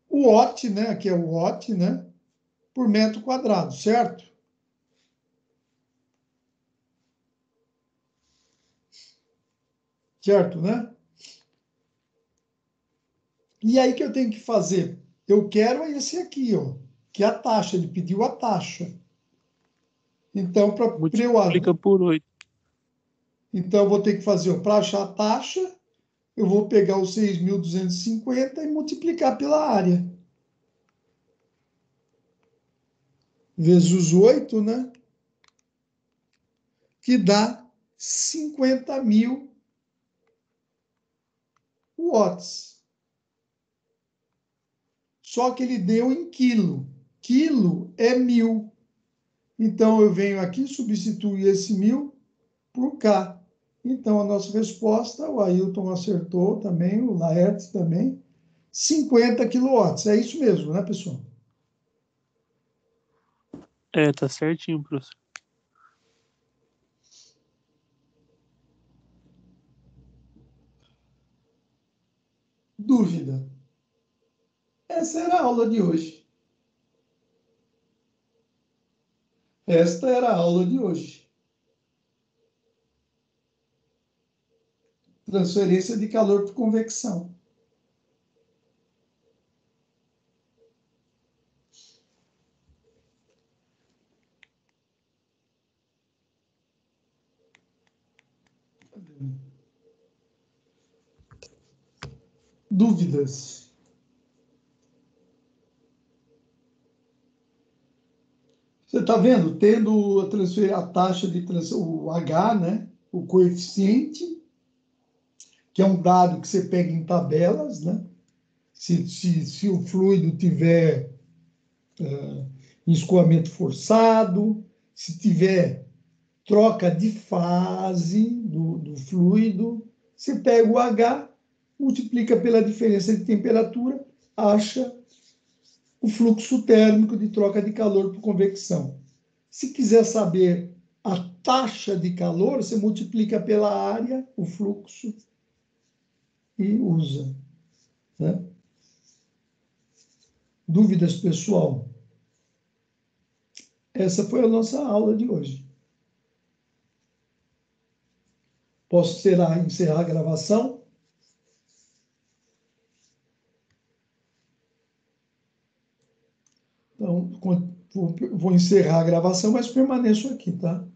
S1: watt, né? Aqui é o watt, né? Por metro quadrado, certo? Certo, né? E aí que eu tenho que fazer? Eu quero esse aqui, ó, que é a taxa. Ele pediu a taxa. Então, para
S3: Multiplica
S1: eu,
S3: por 8.
S1: então, eu vou ter que fazer, para achar a taxa, eu vou pegar os 6.250 e multiplicar pela área. Vezes 8, né? Que dá 50.000 watts. Só que ele deu em quilo. Quilo é 1.000. Então, eu venho aqui, substituo esse 1.000 por K. Então, a nossa resposta, o Ailton acertou também, o Laertes também, 50 quilowatts. É isso mesmo, né, pessoal?
S3: É, tá certinho, professor.
S1: Dúvida? Essa era a aula de hoje. Esta era a aula de hoje. Transferência de calor por convecção. Dúvidas? Você está vendo? Tendo a taxa de o H, né? O coeficiente, que é um dado que você pega em tabelas, né? Se o fluido tiver em escoamento forçado, se tiver troca de fase do fluido, você pega o H, multiplica pela diferença de temperatura, acha o fluxo térmico de troca de calor por convecção. Se quiser saber a taxa de calor, você multiplica pela área, o fluxo, e usa. Né? Dúvidas, pessoal? Essa foi a nossa aula de hoje. Posso encerrar a gravação? Então, vou encerrar a gravação, mas permaneço aqui, tá?